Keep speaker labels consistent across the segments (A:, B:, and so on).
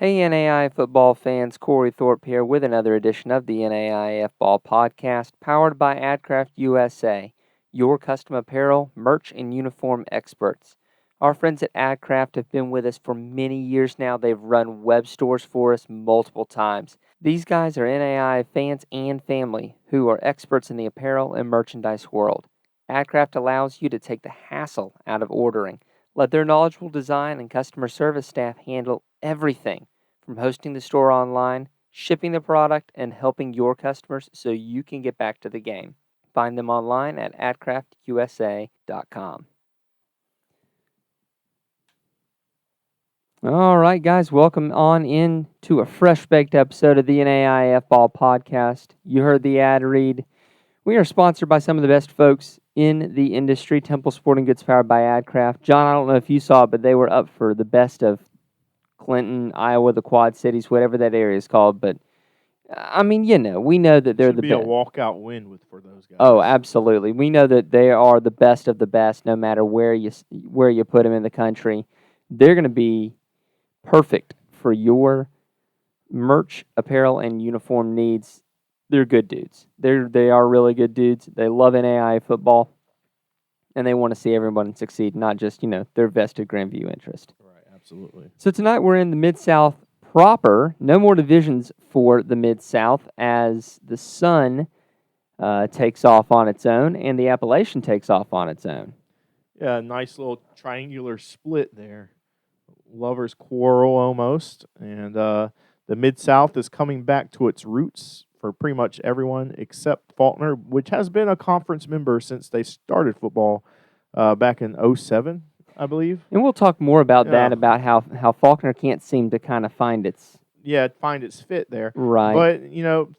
A: Hey NAI football fans, Corey Thorpe here with another edition of the NAIFBALL podcast powered by AdCraft USA, your custom apparel, merch, and uniform experts. Our friends at AdCraft have been with us for many years now. They've run web stores for us multiple times. These guys are NAI fans and family who are experts in the apparel and merchandise world. AdCraft allows you to take the hassle out of ordering. Let their knowledgeable design and customer service staff handle everything from hosting the store online, shipping the product, and helping your customers so you can get back to the game. Find them online at adcraftusa.com. All right, guys, welcome on in to a fresh-baked episode of the NAIFBALL podcast. You heard the ad read. We are sponsored by some of the best folks in the industry, Temple Sporting Goods powered by AdCraft. John, I don't know if you saw it, but they were up for the best of Clinton, Iowa, the Quad Cities, whatever that area is called. But, I mean, we know that they're the best.
B: Should be a walkout win for those guys.
A: Oh, absolutely. We know that they are the best of the best no matter where you put them in the country. They're going to be perfect for your merch, apparel, and uniform needs. They're good dudes. They are really good dudes. They love NAIA football, and they want to see everyone succeed, not just, their vested Grandview interest.
B: Right, absolutely.
A: So tonight we're in the MidSouth proper. No more divisions for the MidSouth as the Sun takes off on its own and the Appalachian takes off on its own.
B: Yeah, nice little triangular split there. Lovers quarrel almost. And the Mid-South is coming back to its roots for pretty much everyone except Faulkner, which has been a conference member since they started football back in 2007, I believe.
A: And we'll talk more about that, about how Faulkner can't seem to kind of find its
B: fit there.
A: Right.
B: But,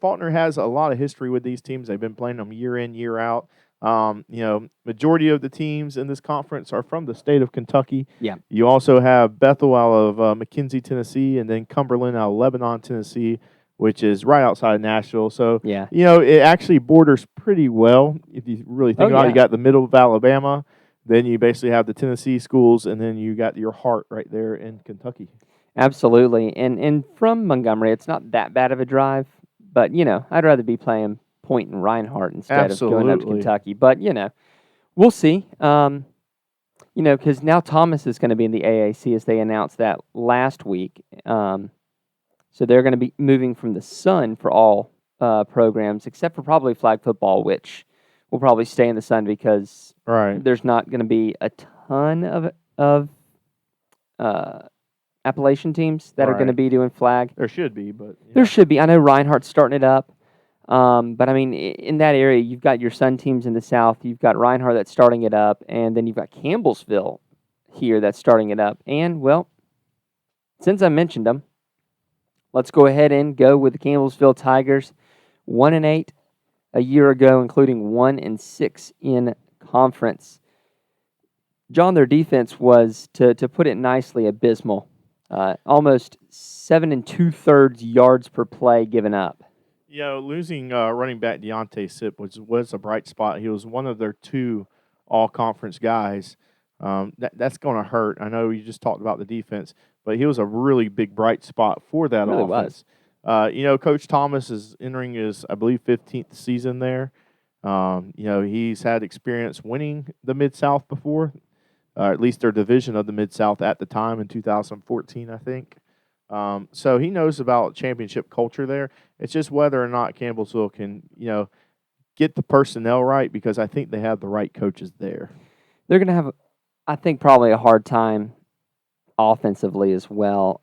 B: Faulkner has a lot of history with these teams. They've been playing them year in, year out. Majority of the teams in this conference are from the state of Kentucky.
A: Yeah.
B: You also have Bethel out of McKenzie, Tennessee, and then Cumberland out of Lebanon, Tennessee, which is right outside of Nashville. So,
A: yeah.
B: It actually borders pretty well if you really think about it. You got the middle of Alabama, then you basically have the Tennessee schools, and then you got your heart right there in Kentucky.
A: Absolutely. And from Montgomery, it's not that bad of a drive, but, I'd rather be playing Point and Reinhardt instead of going up to Kentucky. But, we'll see. Because now Thomas is going to be in the AAC as they announced that last week. So they're going to be moving from the Sun for all programs, except for probably flag football, which will probably stay in the Sun because there's not going to be a ton of Appalachian teams that are going to be doing flag.
B: There should be, but...
A: There should be. I know Reinhardt's starting it up. But, I mean, in that area, you've got your Sun teams in the South. You've got Reinhardt that's starting it up. And then you've got Campbellsville here that's starting it up. And, well, since I mentioned them, let's go ahead and go with the Campbellsville Tigers. 1-8 a year ago, including 1-6 in conference. John, their defense was, to put it nicely, abysmal. Almost 7 2/3 yards per play given up.
B: Losing running back Deontay Sip was a bright spot. He was one of their two all-conference guys. That's going to hurt. I know you just talked about the defense, but he was a really big bright spot for that offense. Coach Thomas is entering his, I believe, 15th season there. He's had experience winning the Mid-South before, at least their division of the Mid-South at the time in 2014, I think. So he knows about championship culture there. It's just whether or not Campbellsville can, get the personnel right, because I think they have the right coaches there.
A: They're going to have, I think, probably a hard time offensively as well.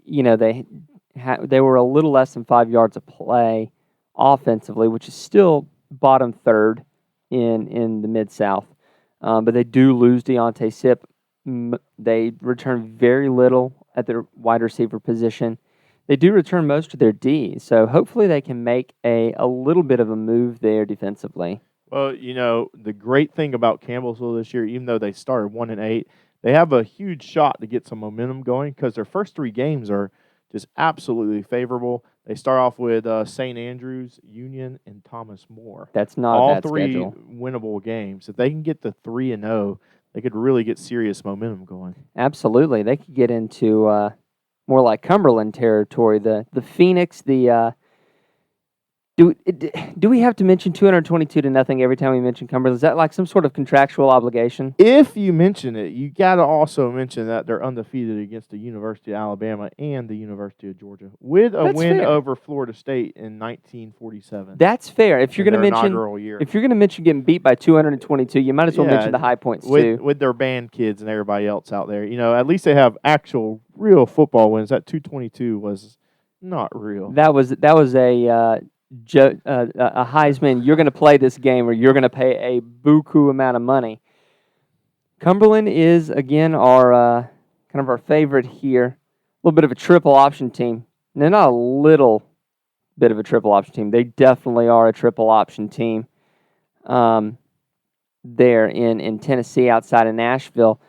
A: They were a little less than 5 yards a play offensively, which is still bottom third in the Mid-South. But they do lose Deontay Sip. They return very little at their wide receiver position. They do return most of their D, so hopefully they can make a little bit of a move there defensively.
B: Well, the great thing about Campbellsville this year, even though they started 1-8, they have a huge shot to get some momentum going because their first 3 games are just absolutely favorable. They start off with St. Andrews, Union, and Thomas More.
A: That's not
B: all
A: a bad
B: 3
A: schedule.
B: Winnable games. If they can get to 3-0, they could really get serious momentum going.
A: Absolutely. They could get into more like Cumberland territory. The Phoenix, do we have to mention 222-0 every time we mention Cumberland? Is that like some sort of contractual obligation?
B: If you mention it, you got to also mention that they're undefeated against the University of Alabama and the University of Georgia with a
A: That's
B: win
A: fair.
B: over Florida State in 1947.
A: That's fair. If you're
B: in
A: going to
B: their
A: mention
B: inaugural year.
A: if you're going to mention getting beat by 222, you might as well mention the high points too.
B: With their band kids and everybody else out there. At least they have actual real football wins. That 222 was not real.
A: That was a Heisman. You're going to play this game, or you're going to pay a buku amount of money. Cumberland is again our kind of our favorite here. A little bit of a triple option team. They're not a little bit of a triple option team. They definitely are a triple option team. There in Tennessee, outside of Nashville,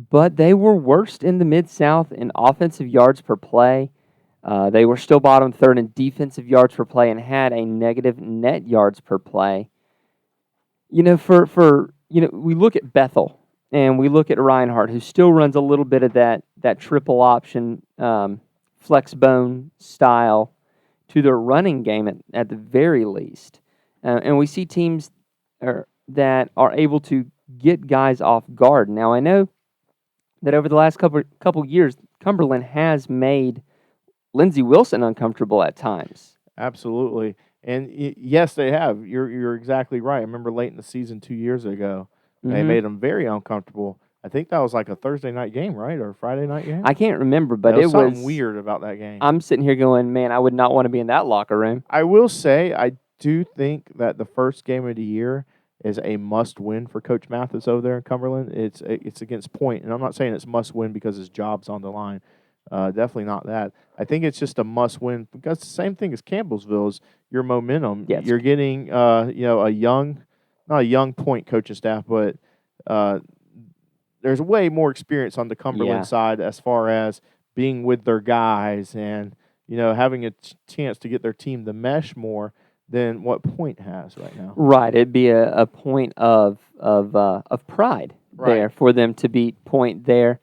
A: but they were worst in the Mid-South in offensive yards per play. They were still bottom third in defensive yards per play and had a negative net yards per play. We look at Bethel and we look at Reinhardt, who still runs a little bit of that triple option flex bone style to their running game at the very least. And we see teams that are able to get guys off guard. Now, I know that over the last couple years, Cumberland has made Lindsey Wilson uncomfortable at times.
B: Absolutely. And yes, they have. You're exactly right. I remember late in the season 2 years ago, they made him very uncomfortable. I think that was like a Thursday night game, right? Or a Friday night game?
A: I can't remember, but
B: it was something weird about that game.
A: I'm sitting here going, man, I would not want to be in that locker room.
B: I will say, I do think that the first game of the year is a must-win for Coach Mathis over there in Cumberland. It's against Point, and I'm not saying it's must-win because his job's on the line. Definitely not that. I think it's just a must-win because the same thing as Campbellsville is your momentum.
A: Yes.
B: You're getting, not a young Point coaching staff, but there's way more experience on the Cumberland side as far as being with their guys and, having a chance to get their team to mesh more than what Point has right now.
A: Right. It'd be a point of pride there for them to beat Point there.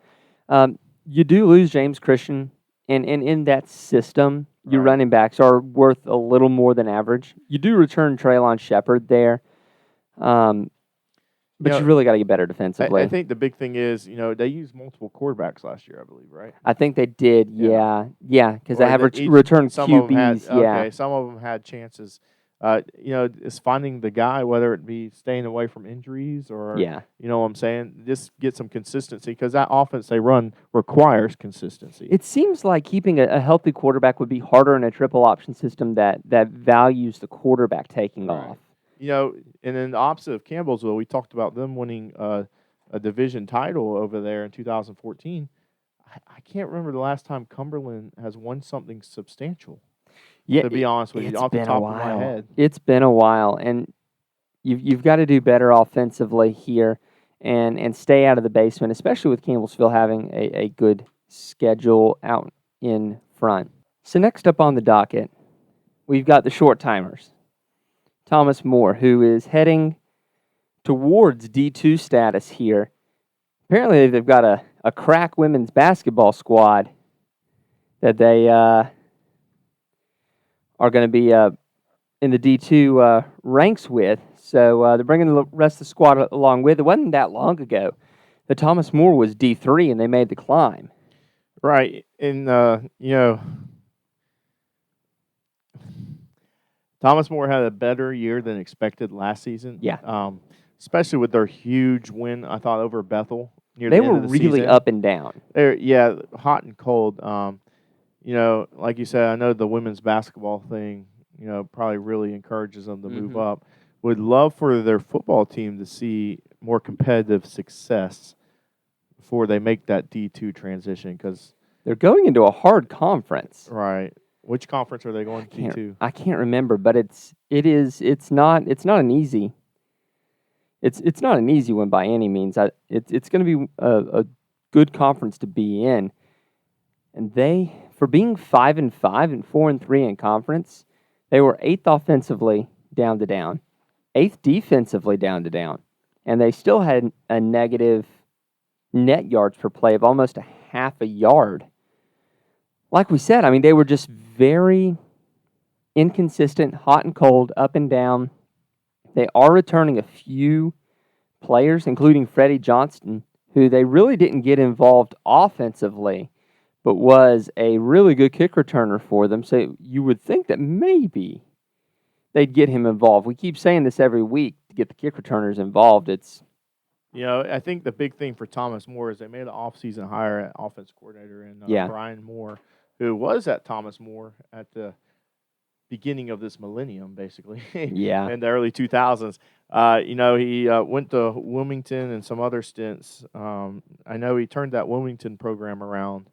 A: You do lose James Christian, and in that system, your running backs are worth a little more than average. You do return Traylon Shepard there, but you really got to get better defensively.
B: I think the big thing is, they used multiple quarterbers last year, I believe, right?
A: I think they did, yeah, because they have returned QBs.
B: Okay, some of them had chances. It's finding the guy, whether it be staying away from injuries or, you know what I'm saying, just get some consistency because that offense they run requires consistency.
A: It seems like keeping a healthy quarterback would be harder in a triple option system that values the quarterback taking off.
B: And then the opposite of Campbellsville, we talked about them winning a division title over there in 2014. I can't remember the last time Cumberland has won something substantial.
A: Yeah,
B: to be honest with you, off the top of my head.
A: It's been a while, and you've got to do better offensively here and stay out of the basement, especially with Campbellsville having a good schedule out in front. So next up on the docket, we've got the short timers. Thomas More, who is heading towards D2 status here. Apparently they've got a crack women's basketball squad that they are going to be in the D2 ranks with. So they're bringing the rest of the squad along with. It wasn't that long ago that Thomas More was D3 and they made the climb.
B: Right. And, Thomas More had a better year than expected last season.
A: Yeah.
B: Especially with their huge win, I thought, over Bethel near
A: they
B: the end of the season.
A: They were really up and down.
B: Hot and cold. Like you said, I know the women's basketball thing, probably really encourages them to move up. Would love for their football team to see more competitive success before they make that D2 transition because
A: they're going into a hard conference.
B: Right. Which conference are they going to?
A: I can't remember, but it's not an easy. It's not an easy one by any means. It's going to be a good conference to be in, and they, for being 5-5 and 4-3 in conference, they were 8th offensively down to down, 8th defensively down to down, and they still had a negative net yards per play of almost a half a yard. like we said, I mean, they were just very inconsistent, hot and cold, up and down. They are returning a few players, including Freddie Johnston, who they really didn't get involved offensively, but was a really good kick returner for them. So you would think that maybe they'd get him involved. We keep saying this every week to get the kick returners involved. It's
B: I think the big thing for Thomas More is they made an offseason hire at offense coordinator in Brian Moore, who was at Thomas More at the beginning of this millennium, basically.
A: Yeah.
B: In the early 2000s. He went to Wilmington and some other stints. I know he turned that Wilmington program around.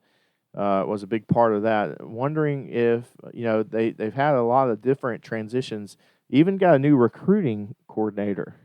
B: Was a big part of that. Wondering if, they've had a lot of different transitions. Even got a new recruiting coordinator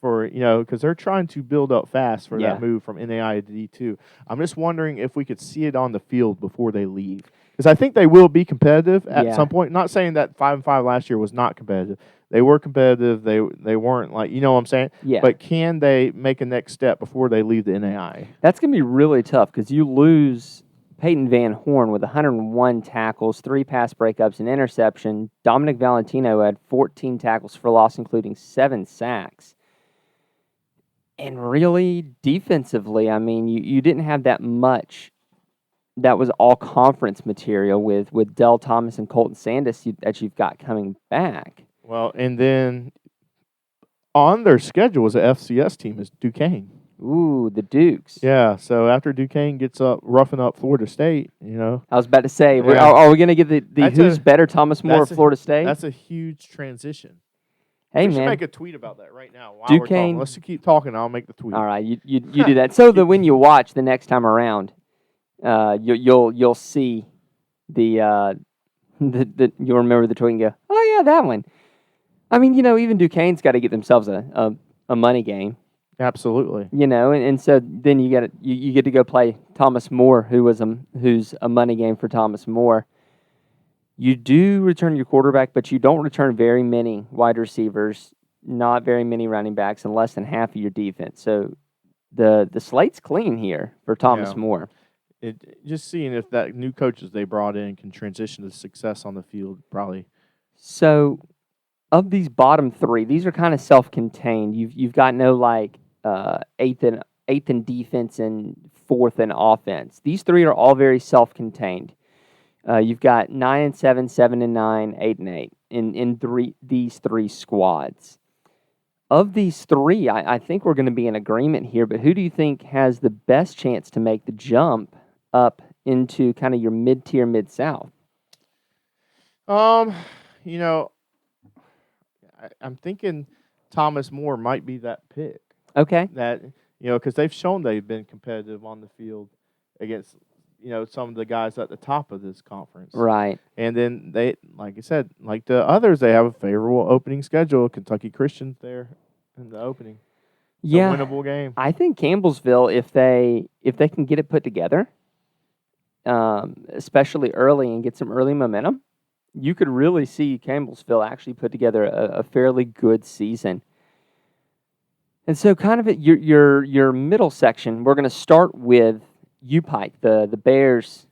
B: for, because they're trying to build up fast for that move from NAI to D2. I'm just wondering if we could see it on the field before they leave. Because I think they will be competitive at some point. Not saying that 5-5 last year was not competitive. They were competitive. They weren't like, you know what I'm saying?
A: Yeah.
B: But can they make a next step before they leave the NAI?
A: That's going to be really tough because you lose Peyton Van Horn with 101 tackles, 3 pass breakups, and interception. Dominic Valentino had 14 tackles for loss, including 7 sacks. And really, defensively, I mean, you didn't have that much. That was all conference material with Del Thomas and Colton Sandus that you've got coming back.
B: Well, and then on their schedule as a FCS team is Duquesne.
A: Ooh, the Dukes.
B: Yeah, so after Duquesne gets up, roughing up Florida State, I
A: was about to say, are we going to get the who's better, Thomas More or Florida State?
B: That's a huge transition.
A: Hey,
B: we should make a tweet about that right now while we're talking. Let's keep talking. I'll make the tweet.
A: All right, you do that. So that when you watch the next time around, you'll see the you'll remember the tweet and go, oh yeah, that one. I mean, even Duquesne's got to get themselves a money game.
B: Absolutely.
A: And so then you get to go play Thomas More, who's a money game for Thomas More. You do return your quarterback, but you don't return very many wide receivers, not very many running backs, and less than half of your defense. So the slate's clean here for Thomas More.
B: Just seeing if that new coaches they brought in can transition to success on the field, probably.
A: So of these bottom 3, these are kind of self-contained. You've got no eighth in defense and 4th in offense. These 3 are all very self-contained. You've got 9-7, 7-9, 8-8 in these 3 squads. Of these 3, I think we're going to be in agreement here. But who do you think has the best chance to make the jump up into kind of your mid-tier Mid-South?
B: I'm thinking Thomas More might be that pick.
A: Okay.
B: That because they've shown they've been competitive on the field against some of the guys at the top of this conference.
A: Right.
B: And then they, like I said, like the others, they have a favorable opening schedule. Kentucky Christian's there in the opening. It's a winnable game.
A: I think Campbellsville, if they can get it put together, especially early and get some early momentum, you could really see Campbellsville actually put together a fairly good season. And so kind of at your middle section, we're going to start with Pike, the Bears.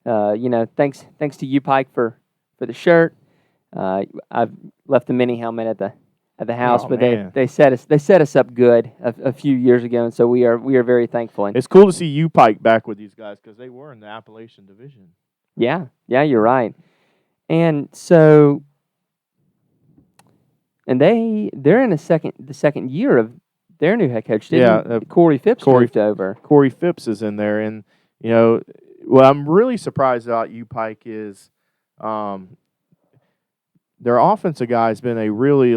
A: Thanks to Pike for the shirt. I've left the mini helmet at the house, but they set us up good a few years ago, and so we are very thankful. And
B: it's cool to see Pike back with these guys because they were in the Appalachian Division.
A: Yeah, you're right. And so, they're in the second year of their new head coach. Corey Phipps moved over.
B: Corey Phipps is in there, and what I'm really surprised about Pike is, their offensive guy has been a really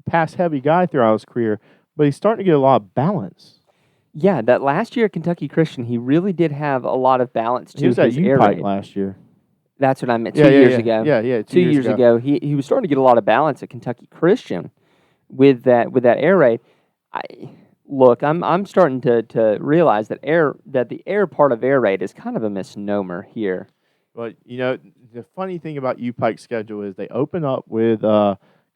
B: pass-heavy guy throughout his career, but he's starting to get a lot of balance.
A: Yeah, that last year at Kentucky Christian, he really did have a lot of balance to his air raid.
B: He was at Pike last year.
A: That's what I meant. 2 years ago.
B: Yeah.
A: 2 years ago, he was starting to get a lot of balance at Kentucky Christian with that air raid. I'm starting to realize that the air part of air raid is kind of a misnomer here.
B: But the funny thing about Pike's schedule is they open up with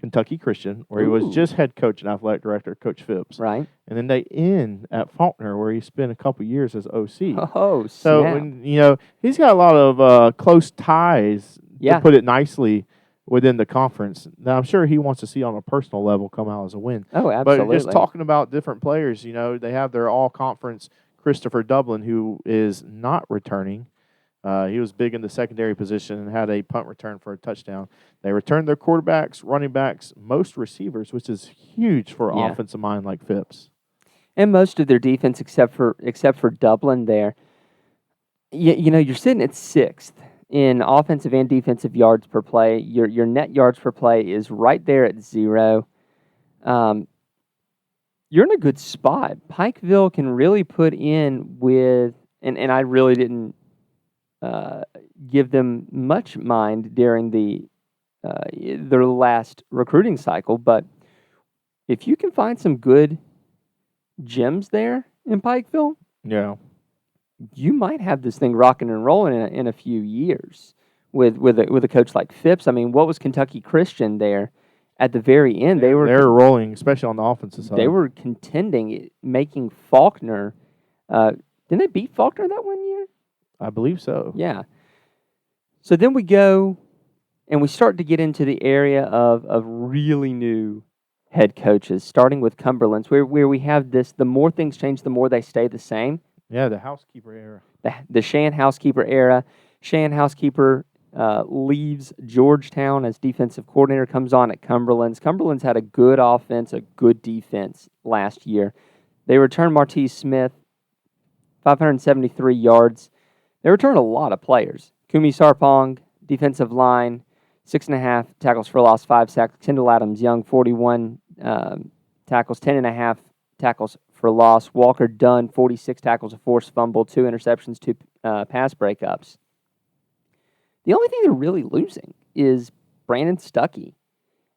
B: Kentucky Christian, where he was
A: Ooh.
B: just head coach and athletic director, Coach Phipps.
A: Right.
B: And then they end at Faulkner, where he spent a couple years as OC.
A: Oh,
B: So,
A: snap.
B: when, he's got a lot of close ties,
A: Yeah.
B: to put it nicely, within the conference that I'm sure he wants to see on a personal level come out as a win.
A: Oh, absolutely.
B: But just talking about different players, they have their all-conference Christopher Dublin, who is not returning. He was big in the secondary position and had a punt return for a touchdown. They returned their quarterbacks, running backs, most receivers, which is huge for an offensive mind like Phipps.
A: And most of their defense, except for Dublin there. You're sitting at 6th in offensive and defensive yards per play. Your net yards per play is right there at 0. You're in a good spot. Pikeville can really put in with, and I really didn't give them much mind during their last recruiting cycle, but if you can find some good gems there in Pikeville, you might have this thing rocking and rolling in a few years with a coach like Phipps. I mean, what was Kentucky Christian there at the very end? They were
B: rolling, especially on the offensive side.
A: They were contending, making Faulkner. Didn't they beat Faulkner that one year?
B: I believe so.
A: Yeah. So then we go and we start to get into the area of really new head coaches, starting with Cumberland's, where we have this: the more things change, the more they stay the same.
B: Yeah, the housekeeper era.
A: The Shan housekeeper era. Shan housekeeper leaves Georgetown as defensive coordinator, comes on at Cumberland's. Cumberland's had a good offense, a good defense last year. They returned Martese Smith, 573 yards. They returned a lot of players. Kumi Sarpong, defensive line, 6.5 tackles for loss, 5 sacks. Kendall Adams Young, 41 tackles, 10.5 tackles for loss. Walker Dunn, 46 tackles, a forced fumble, 2 interceptions, 2 pass breakups. The only thing they're really losing is Brandon Stuckey.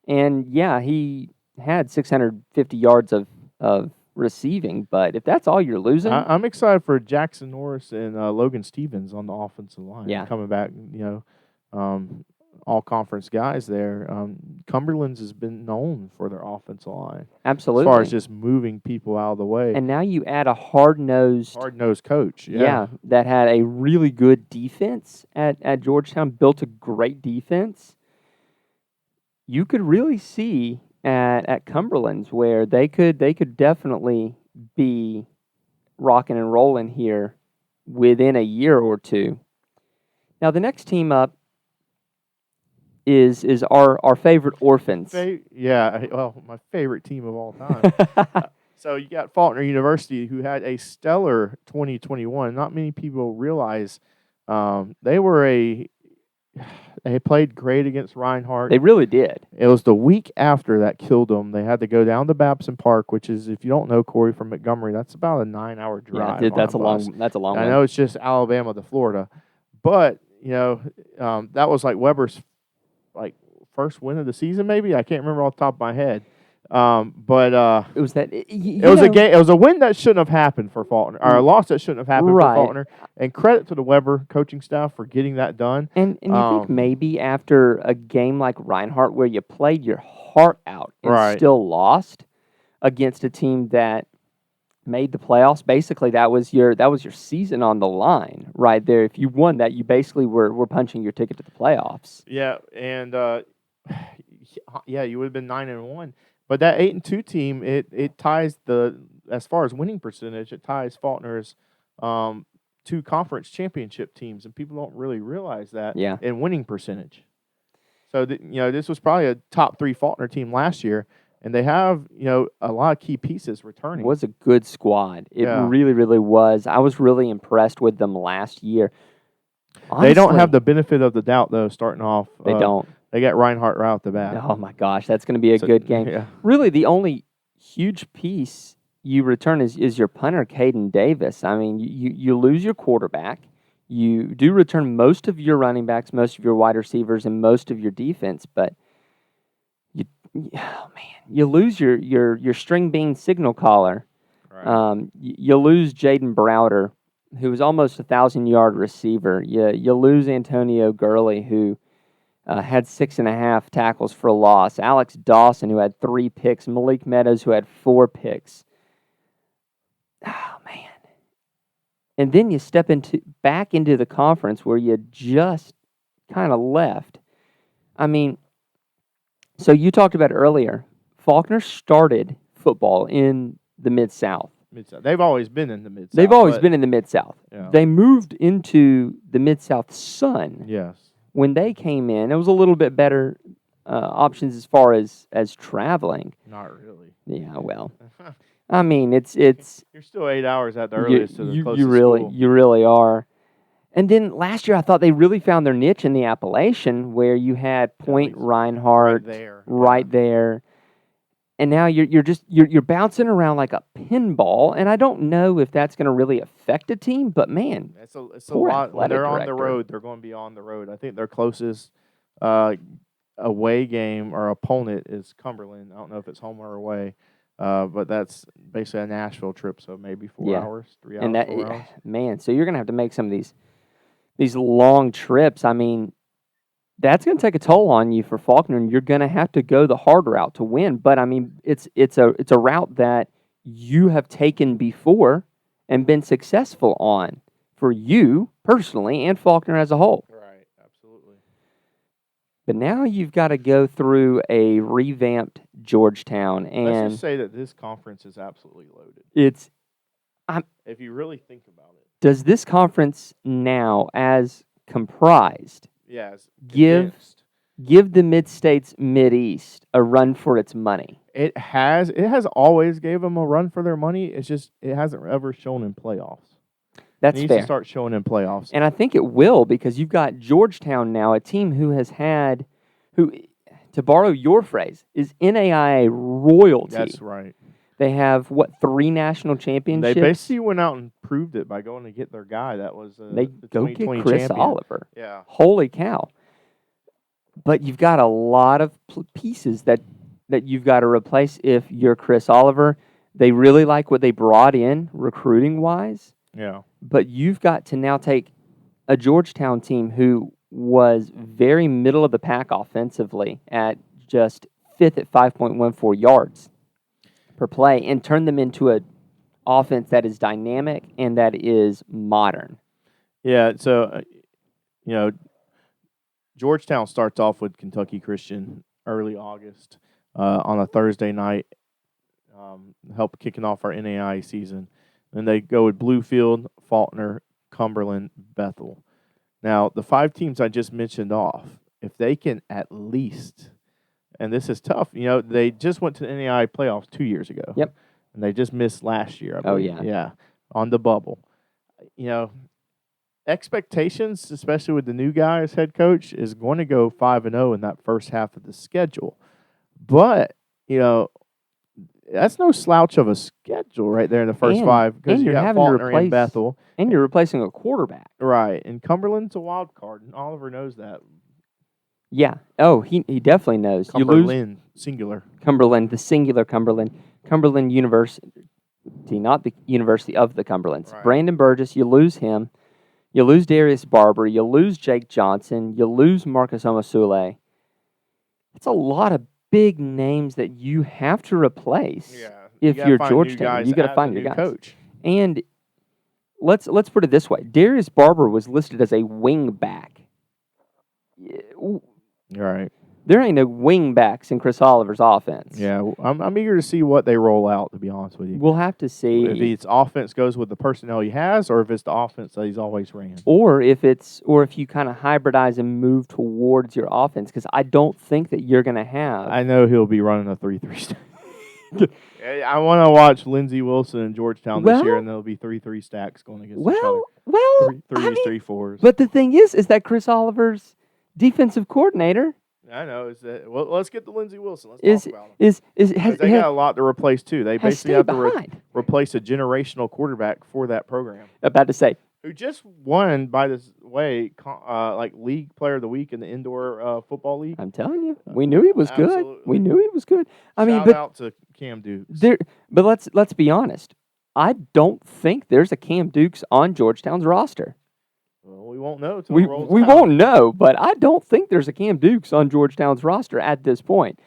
A: And, yeah, he had 650 yards of receiving, but if that's all you're losing...
B: I'm excited for Jackson Norris and Logan Stevens on the offensive line.
A: Yeah.
B: Coming back, all-conference guys there. Cumberland's has been known for their offensive line.
A: Absolutely.
B: As far as just moving people out of the way.
A: And now you add a hard-nosed
B: coach.
A: Yeah, that had a really good defense at Georgetown, built a great defense. You could really see at Cumberland's where they could definitely be rocking and rolling here within a year or two. Now the next team up is our favorite Orphans.
B: My favorite team of all time. So you got Faulkner University, who had a stellar 2021. Not many people realize they played great against Reinhardt.
A: They really did.
B: It was the week after that killed them. They had to go down to Babson Park, which is, if you don't know, Corey, from Montgomery, that's about a 9-hour drive.
A: Yeah, that's a long one.
B: I know it's just Alabama to Florida, but that was like Weber's first win of the season. Maybe I can't remember off the top of my head. But
A: it was that
B: it was a game. It was a win that shouldn't have happened for Faulkner, or a loss that shouldn't have happened for Faulkner. And credit to the Weber coaching staff for getting that done.
A: And you think maybe after a game like Reinhardt, where you played your heart out and still lost against a team that made the playoffs, basically that was your season on the line right there. If you won that, you basically were punching your ticket to the playoffs.
B: Yeah, and you would have been 9-1. But that 8-2 team, it ties as far as winning percentage, it ties Faulkner's 2 conference championship teams, and people don't really realize that in winning percentage. So this was probably a top 3 Faulkner team last year, and they have a lot of key pieces returning.
A: It was a good squad. It really, really was. I was really impressed with them last year. Honestly,
B: they don't have the benefit of the doubt though. Starting off,
A: they don't.
B: They got Reinhardt right off the bat.
A: Oh, my gosh. That's going to be a good game.
B: Yeah.
A: Really, the only huge piece you return is your punter, Caden Davis. I mean, you lose your quarterback. You do return most of your running backs, most of your wide receivers, and most of your defense. But, you lose your string bean signal caller.
B: Right.
A: You lose Jaden Browder, who was almost a 1,000-yard receiver. You lose Antonio Gurley, who had 6.5 tackles for loss. Alex Dawson, who had 3 picks. Malik Meadows, who had 4 picks. Oh, man. And then you step back into the conference where you just kind of left. I mean, so you talked about earlier, Faulkner started football in the Mid-South.
B: They've always been in the Mid-South.
A: They've always been in the Mid-South.
B: Yeah.
A: They moved into the Mid-South Sun.
B: Yes.
A: When they came in, it was a little bit better options as far as traveling.
B: Not really.
A: Yeah, well, I mean, it's
B: you're still 8 hours at the earliest to the closest school.
A: You really are. And then last year, I thought they really found their niche in the Appalachian, where you had Point Reinhardt right there. And now you're bouncing around like a pinball, and I don't know if that's going to really affect a team. But man,
B: it's a lot. When they're on the road, they're going to be on the road. I think their closest away game or opponent is Cumberland. I don't know if it's home or away, but that's basically a Nashville trip, so maybe 4 hours, 3 hours,
A: and
B: 4 hours.
A: Man, so you're going to have to make some of these long trips. I mean, that's going to take a toll on you for Faulkner, and you're going to have to go the hard route to win. But I mean, it's a route that you have taken before and been successful on for you personally and Faulkner as a whole.
B: Right, absolutely.
A: But now you've got to go through a revamped Georgetown, and
B: let's just say that this conference is absolutely loaded. If you really think about it.
A: Does this conference now, as comprised, give the Mid-States Mid-East a run for its money?
B: It has always gave them a run for their money. It's just it hasn't ever shown in playoffs.
A: That's
B: it needs
A: fair.
B: to start showing in playoffs.
A: And I think it will, because you've got Georgetown now, a team who, to borrow your phrase, is NAIA royalty.
B: That's right.
A: They have, 3 national championships?
B: They basically went out and proved it by going to get their guy that was
A: they
B: the
A: go
B: 2020
A: get Chris
B: champion.
A: Oliver.
B: Yeah.
A: Holy cow. But you've got a lot of pieces that you've got to replace if you're Chris Oliver. They really like what they brought in recruiting-wise.
B: Yeah.
A: But you've got to now take a Georgetown team who was very middle of the pack offensively at just 5th at 5.14 yards per play and turn them into an offense that is dynamic and that is modern.
B: Yeah, so, Georgetown starts off with Kentucky Christian early August on a Thursday night, help kicking off our NAIA season. Then they go with Bluefield, Faulkner, Cumberland, Bethel. Now, the 5 teams I just mentioned off, if they can at least, and this is tough, they just went to the NAIA playoffs 2 years ago.
A: Yep.
B: And they just missed last year, I believe.
A: Oh, yeah.
B: Yeah, on the bubble. Expectations, especially with the new guy as head coach, is going to go 5-0 in that first half of the schedule. But, that's no slouch of a schedule right there in the first 5, because you got Faulkner and Bethel.
A: And you're replacing a quarterback.
B: Right, and Cumberland's a wild card, and Oliver knows that.
A: Yeah. Oh, he definitely knows.
B: Cumberland, singular.
A: Cumberland, the singular Cumberland. Cumberland University, not the University of the Cumberlands.
B: Right.
A: Brandon Burgess, you lose him. You lose Darius Barber. You lose Jake Johnson. You lose Marcus Omasule. It's a lot of big names that you have to replace if you're Georgetown. You got to find your guys.
B: Coach.
A: And let's put it this way: Darius Barber was listed as a wing back.
B: Right.
A: There ain't no wing backs in Chris Oliver's offense.
B: Yeah, I'm eager to see what they roll out, to be honest with you.
A: We'll have to see
B: if his offense goes with the personnel he has, or if it's the offense that he's always ran,
A: or if you kind of hybridize and move towards your offense. Because I don't think that you're going to have.
B: I know he'll be running a 3-3 stack. I want to watch Lindsey Wilson in Georgetown this year, and there'll be 3-3 stacks going against each other.
A: Well,
B: 3-4s.
A: But the thing is that Chris Oliver's defensive coordinator.
B: I know. Well, let's get to Lindsey Wilson. Let's talk about him. They got a lot to replace, too. They basically have to replace a generational quarterback for that program.
A: About to say.
B: Who just won, by the way, League Player of the Week in the Indoor Football League.
A: I'm telling you. We knew he was good. We knew he was good.
B: Shout out to Cam Dukes.
A: But let's be honest. I don't think there's a Cam Dukes on Georgetown's roster.
B: Well, we won't know until
A: We
B: it rolls
A: we
B: out.
A: won't know, but I don't think there's a Cam Dukes on Georgetown's roster at this point.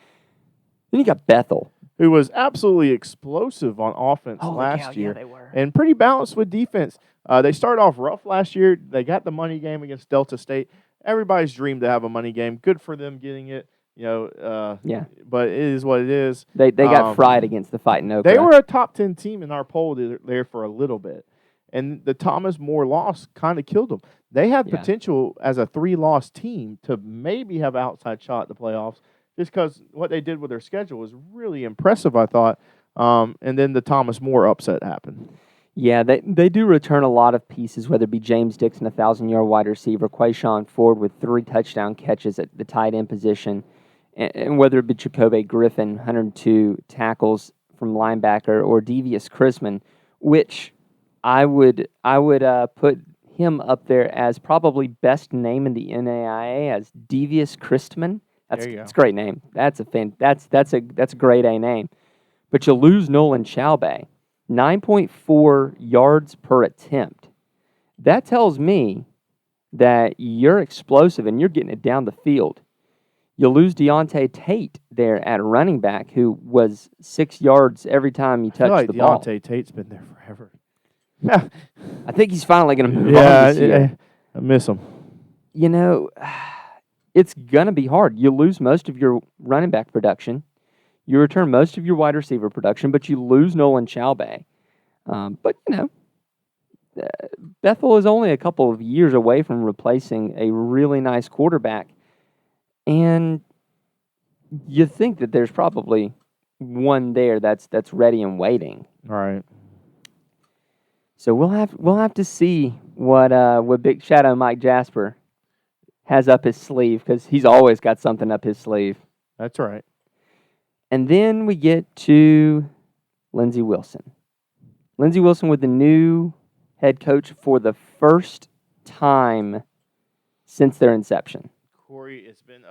A: Then you got Bethel,
B: who was absolutely explosive on offense last year.
A: they were.
B: And pretty balanced with defense. They started off rough last year. They got the money game against Delta State. Everybody's dream to have a money game. Good for them getting it.
A: Yeah.
B: But it is what it is.
A: They got fried against the Fighting Okra.
B: They were a top 10 team in our poll there for a little bit. And the Thomas More loss kind of killed them. They had potential as a 3-loss team to maybe have an outside shot at the playoffs, just because what they did with their schedule was really impressive, I thought. And then the Thomas More upset happened.
A: Yeah, they do return a lot of pieces, whether it be James Dixon, a 1,000-yard wide receiver, Quayshawn Ford with 3 touchdown catches at the tight end position, and whether it be Jacoby Griffin, 102 tackles from linebacker, or Devious Chrisman, which I would put him up there as probably best name in the NAIA as Devious Chrisman. That's a great name. That's a grade A name. But you lose Nolan Chaubey, 9.4 yards per attempt. That tells me that you're explosive and you're getting it down the field. You lose Deontay Tate there at running back, who was 6 yards every time you touched the ball.
B: Deontay Tate's been there forever.
A: I think he's finally going to move on this year.
B: I miss him.
A: It's going to be hard. You lose most of your running back production. You return most of your wide receiver production, but you lose Nolan Chaubey. But Bethel is only a couple of years away from replacing a really nice quarterback. And you think that there's probably one there that's ready and waiting.
B: All right.
A: So we'll have to see what Big Shadow Mike Jasper has up his sleeve, because he's always got something up his sleeve.
B: That's right.
A: And then we get to Lindsey Wilson. Lindsey Wilson with the new head coach for the first time since their inception.
B: Cory, it's been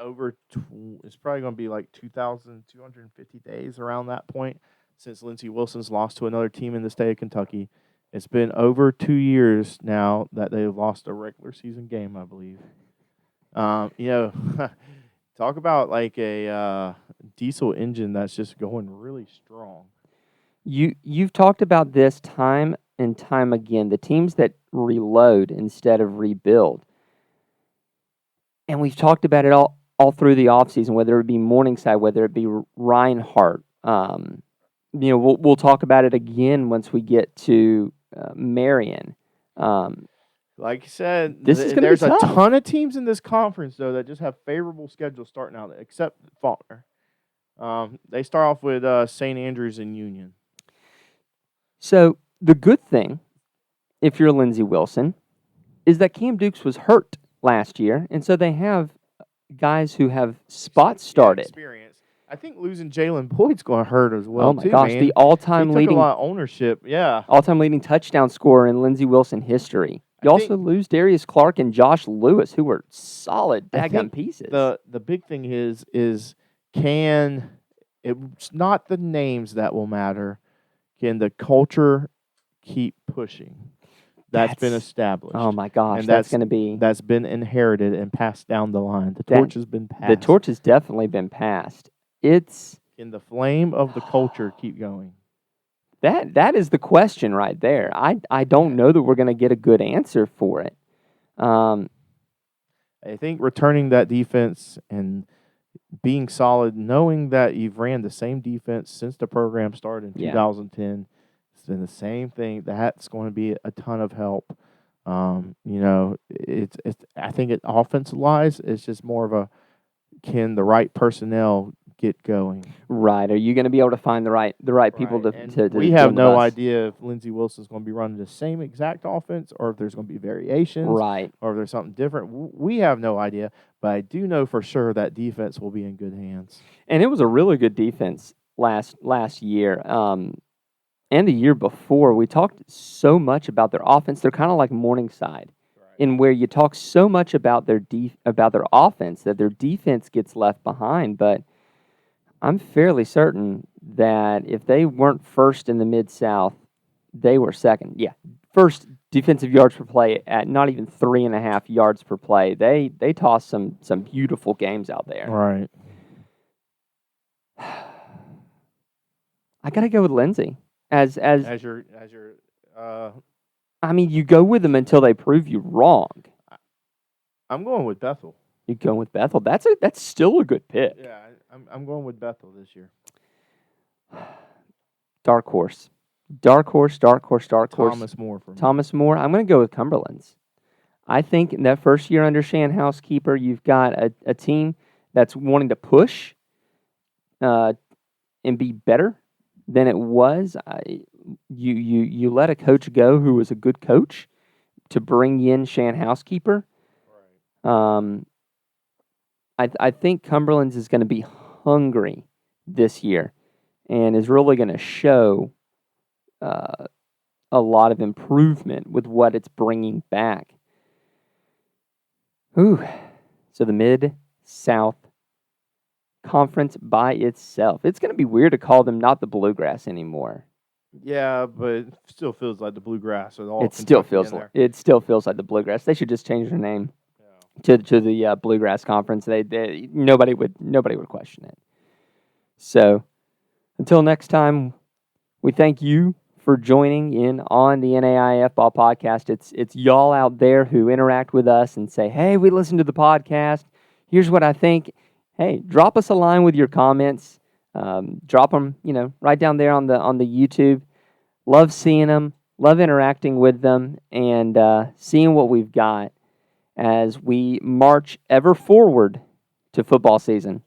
B: it's probably going to be like 2,250 days around that point since Lindsey Wilson's lost to another team in the state of Kentucky. It's been over 2 years now that they've lost a regular season game, I believe. Talk about like a diesel engine that's just going really strong.
A: You've talked about this time and time again, the teams that reload instead of rebuild. And we've talked about it all through the offseason, whether it be Morningside, whether it be Reinhardt. We'll talk about it again once we get to Marion.
B: Like you said,
A: there's
B: a ton of teams in this conference, though, that just have favorable schedules starting out, except Faulkner. They start off with St. Andrews and Union.
A: So the good thing, if you're Lindsey Wilson, is that Cam Dukes was hurt last year, and so they have guys who have spots started.
B: Experience. I think losing Jalen Boyd's going to hurt as well.
A: Oh my gosh, man. The all-time
B: he
A: leading
B: took a lot of ownership. Yeah,
A: all-time leading touchdown scorer in Lindsey Wilson history. You also lose Darius Clark and Josh Lewis, who were solid daggum pieces.
B: The big thing is it's not the names that will matter. Can the culture keep pushing? That's been established.
A: Oh my gosh,
B: and
A: that's going to be...
B: That's been inherited and passed down the line. The torch has been passed.
A: The torch has definitely been passed.
B: Can the flame of the culture keep going?
A: That is the question right there. I don't know that we're going to get a good answer for it.
B: I think returning that defense and being solid, knowing that you've ran the same defense since the program started in 2010, it's been the same thing. That's going to be a ton of help. I think offensive-wise, it's just more of a, can the right personnel get going?
A: Right. Are you going to be able to find the right people to
B: we have no idea if Lindsey Wilson's going to be running the same exact offense, or if there's going to be variations,
A: right,
B: or if there's something different. We have no idea, but I do know for sure that defense will be in good hands.
A: And it was a really good defense last year, and the year before. We talked so much about their offense. They're kind of like Morningside, in where you talk so much about their offense that their defense gets left behind. But I'm fairly certain that if they weren't first in the MidSouth, they were second. Yeah, first defensive yards per play at not even 3.5 yards per play. They toss some beautiful games out there.
B: Right.
A: I gotta go with Lindsey as
B: your
A: I mean, you go with them until they prove you wrong.
B: I'm going with Bethel.
A: You're going with Bethel. That's still a good pick.
B: Yeah, I'm going with Bethel this year.
A: Dark horse.
B: Thomas More for me.
A: Thomas More. I'm going to go with Cumberland's. I think in that first year under Shan Housekeeper, you've got a team that's wanting to push and be better than it was. You let a coach go who was a good coach to bring in Shan Housekeeper.
B: Right.
A: I think Cumberland's is going to be hungry this year and is really going to show a lot of improvement with what it's bringing back. Ooh, so the Mid-South Conference by itself. It's going to be weird to call them not the Bluegrass anymore.
B: Yeah, but it still feels like the Bluegrass.
A: It still feels like the Bluegrass. They should just change their name to the Bluegrass Conference. Nobody would question it. So until next time, we thank you for joining in on the NAIAFBALL podcast. It's y'all out there who interact with us and say, hey, we listened to the podcast. Here's what I think. Hey, drop us a line with your comments. Drop them, right down there on the YouTube. Love seeing them. Love interacting with them and seeing what we've got as we march ever forward to football season.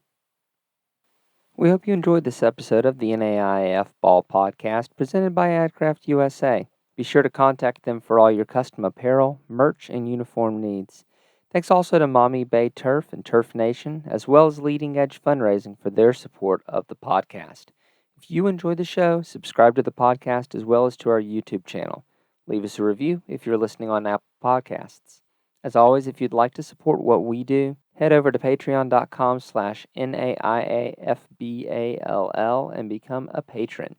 A: We hope you enjoyed this episode of the NAIAFBALL podcast presented by Adcraft USA. Be sure to contact them for all your custom apparel, merch, and uniform needs. Thanks also to Mommy Bay Turf and Turf Nation, as well as Leading Edge Fundraising for their support of the podcast. If you enjoy the show, subscribe to the podcast as well as to our YouTube channel. Leave us a review if you're listening on Apple Podcasts. As always, if you'd like to support what we do, head over to patreon.com/NAIAFBALL and become a patron.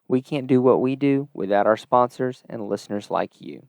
A: We can't do what we do without our sponsors and listeners like you.